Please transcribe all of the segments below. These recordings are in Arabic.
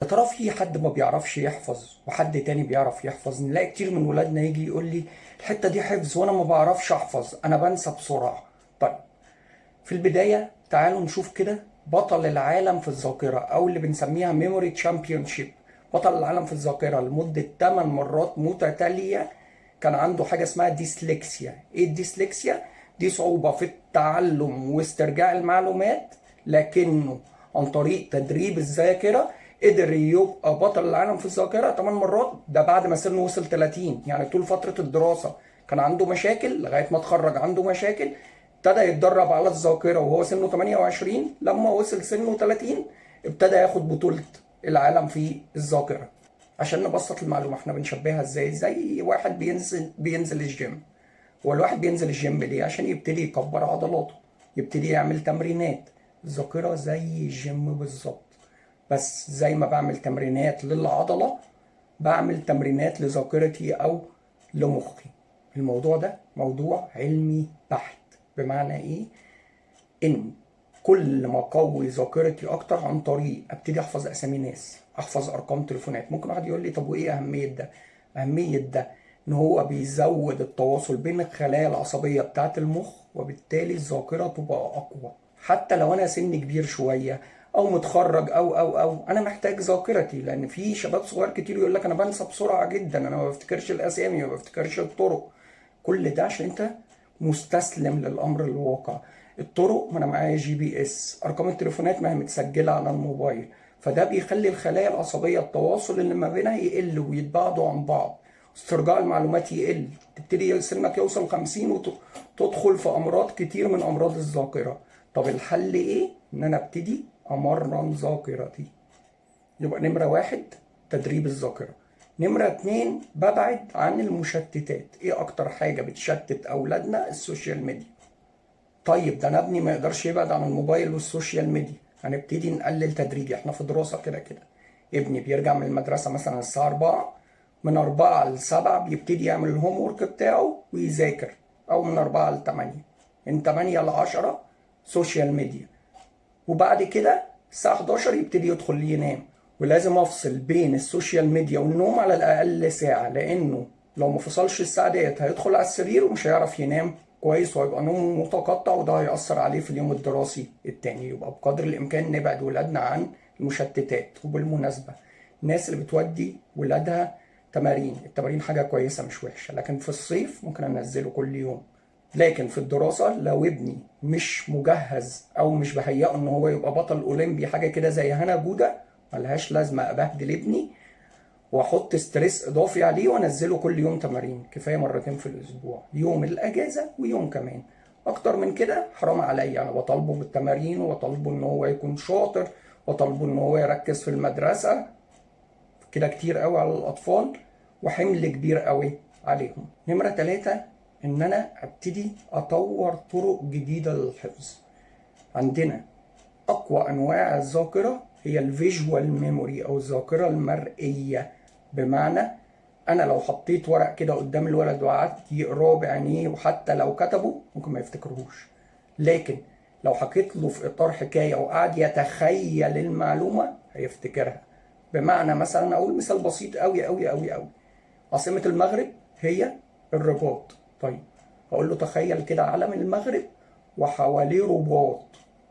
ترى في حد ما بيعرفش يحفظ وحد تاني بيعرف يحفظ؟ نلاقي كتير من ولادنا يجي يقول لي الحتة دي حفظ وانا ما بعرفش احفظ، انا بنسى بسرعة. طيب، في البداية تعالوا نشوف كده بطل العالم في الذاكرة او اللي بنسميها ميموري تشامبيونشيب. بطل العالم في الذاكرة لمدة 8 مرات متتالية كان عنده حاجة اسمها ديسلكسيا. ايه الديسلكسيا؟ دي صعوبة في التعلم واسترجاع المعلومات، لكنه عن طريق تدريب الذاكرة قدر يبقى بطل العالم في الذاكرة 8 مرات. ده بعد ما سنه وصل 30، يعني طول فترة الدراسة كان عنده مشاكل لغاية ما اتخرج عنده مشاكل. ابتدى يتدرب على الذاكرة وهو سنه 28، لما وصل سنه 30 ابتدى ياخد بطولة العالم في الذاكرة. عشان نبسط المعلومة، احنا بنشبهها ازاي؟ زي واحد بينزل الجيم. هو الواحد بينزل الجيم ليه؟ عشان يبتدي يكبر عضلاته، يبتدي يعمل تمرينات. الذاكرة زي الجيم بالظبط، بس زي ما بعمل تمرينات للعضلة بعمل تمرينات لذاكرتي أو لمخي. الموضوع ده موضوع علمي بحت. بمعنى إيه؟ إن كل ما أقوي ذاكرتي أكتر عن طريق أبتدي أحفظ أسامي ناس، أحفظ أرقام تليفونات. ممكن واحد يقول لي طب وإيه أهمية ده؟ أهمية ده إن هو بيزود التواصل بين الخلايا العصبية بتاعة المخ، وبالتالي الذاكرة تبقى أقوى. حتى لو أنا سني كبير شوية او متخرج او انا محتاج ذاكرتي، لان في شباب صغير كتير يقول لك انا بنسى بسرعه جدا، انا ما بفتكرش الاسامي، ما بفتكرش الطرق. كل ده عشان انت مستسلم للامر الواقع. الطرق، ما انا معايا GPS، ارقام التليفونات ما هي متسجله على الموبايل، فده بيخلي الخلايا العصبيه التواصل اللي ما بينها يقل ويتبعدوا عن بعض، استرجاع المعلومات يقل، تبتدي سنك يوصل 50 وتدخل في امراض كتير من امراض الذاكره. طب الحل ايه؟ ان انا ابتدي امرن ذاكرتي. يبقى نمرة 1 تدريب الذاكرة. نمرة 2 ببعد عن المشتتات. ايه اكتر حاجة بتشتت اولادنا؟ السوشيال ميديا. طيب ده انا ابني ما يقدرش يبعد عن الموبايل والسوشيال ميديا. هنبتدي نقلل تدريجي، احنا في دراسة كده كده. ابني بيرجع من المدرسة مثلا الساعة 4، من 4 ل 7 بيبتدي يعمل الهوم ورك بتاعه ويذاكر، او من 4 ل 8. من 8 ل 10 سوشيال ميديا، وبعد كده الساعة 11 يبتدي يدخل ينام. ولازم افصل بين السوشيال ميديا والنوم على الاقل ساعة، لانه لو ما فصلش الساعة ديت هيدخل على السرير ومش هيعرف ينام كويس، وهيبقى نومه متقطع، وده هيأثر عليه في اليوم الدراسي التاني. يبقى بقدر الامكان نبعد ولادنا عن المشتتات. وبالمناسبة الناس اللي بتودي ولادها تمارين، التمارين حاجة كويسة مش وحشة، لكن في الصيف ممكن انزله كل يوم. لكن في الدراسة لو ابني مش مجهز او مش بهيئه ان هو يبقى بطل اولمبي، حاجة كده زي هنا جودة، ملهاش لازمة ابهدل ابني واحط ستريس اضافي عليه وانزله كل يوم تمارين. كفاية مرتين في الاسبوع، يوم الاجازة ويوم كمان. اكتر من كده حرام عليا. انا بطالبه بالتمارين، وطالبه ان هو يكون شاطر، وطالبه ان هو يركز في المدرسة. كده كتير قوي على الاطفال وحمل كبير قوي عليهم. نمرة 3 ان انا ابتدي اطور طرق جديدة للحفظ. عندنا اقوى انواع الذاكرة هي الفيجوال ميموري او الذاكرة المرئية. بمعنى انا لو حطيت ورق كده قدام الولد وقعدت يقراه بعينيه، وحتى لو كتبه ممكن ما يفتكرهوش، لكن لو حكيت له في اطار حكاية وقعد يتخيل المعلومة هيفتكرها. بمعنى مثلا اقول مثال بسيط قوي قوي قوي قوي. عاصمة المغرب هي الرباط. طيب هقول له تخيل كده علم المغرب وحواليه رباط،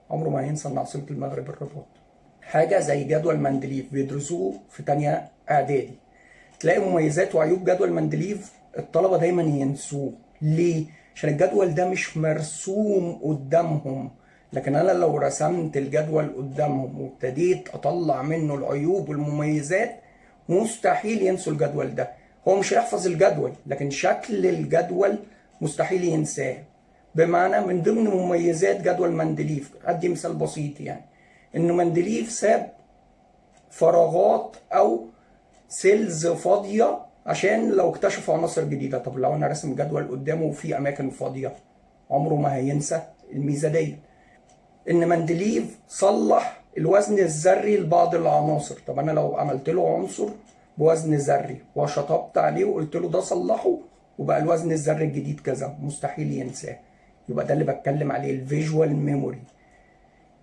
عمره ما هينسى ان عاصمة المغرب الرباط. حاجة زي جدول مندليف بيدرسوه في تانية اعدادي، تلاقي مميزات وعيوب جدول مندليف الطلبة دايما ينسوه. ليه؟ عشان الجدول ده مش مرسوم قدامهم. لكن انا لو رسمت الجدول قدامهم وابتديت اطلع منه العيوب والمميزات، مستحيل ينسوا الجدول ده. هو مش هيحفظ الجدول، لكن شكل الجدول مستحيل ينساه. بمعنى من ضمن مميزات جدول مندليف، ادي مثال بسيط يعني، ان مندليف ساب فراغات او سيلز فاضيه عشان لو اكتشفوا عناصر جديده. طب لو انا راسم جدول قدامه وفي اماكن فاضيه، عمره ما هينسى الميزه دي. ان مندليف صلح الوزن الذري لبعض العناصر. طب انا لو عملت له عنصر بوزن ذري وشطبت عليه وقلت له ده صلحه وبقى الوزن الذري الجديد كذا، مستحيل ينساه. يبقى ده اللي بتكلم عليه الفيجوال ميموري.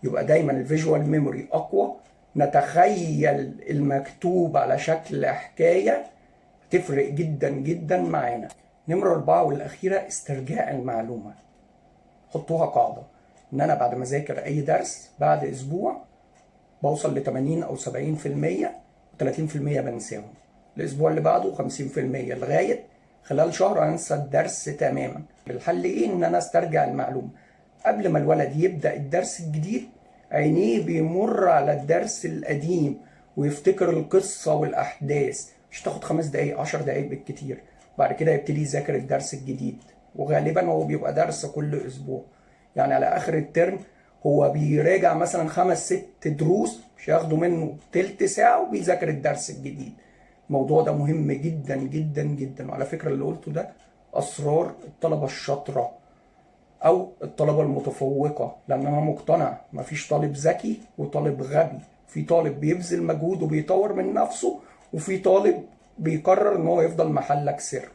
يبقى دايما الفيجوال ميموري اقوى نتخيل المكتوب على شكل حكاية، تفرق جدا جدا معانا. نمرة 4 والأخيرة استرجاع المعلومة. حطوها قاعدة إن أنا بعد ما أذاكر أي درس بعد أسبوع بوصل ل 80 أو 70%، و30% بنساهم. الأسبوع اللي بعده 50%، لغاية خلال شهر أنسى الدرس تماما. الحل إيه؟ إن أنا استرجع المعلومة. قبل ما الولد يبدأ الدرس الجديد عينيه بيمر على الدرس القديم ويفتكر القصة والأحداث. مش تاخد 5 دقايق، 10 دقايق بالكتير. بعد كده يبتدي يذاكر الدرس الجديد، وغالبا هو بيبقى درس كل أسبوع. يعني على آخر الترم هو بيراجع مثلا 5 6 دروس، مش هياخدوا منه تلت ساعة وبيذاكر الدرس الجديد. الموضوع ده مهم جدا جدا جدا. وعلى فكرة اللي قلته ده أسرار الطلبة الشاطرة أو الطلبة المتفوقة، لأن أنا مقتنع مفيش طالب ذكي وطالب غبي. في طالب بيبذل مجهود وبيطور من نفسه، وفي طالب بيقرر إن هو يفضل محلك سر.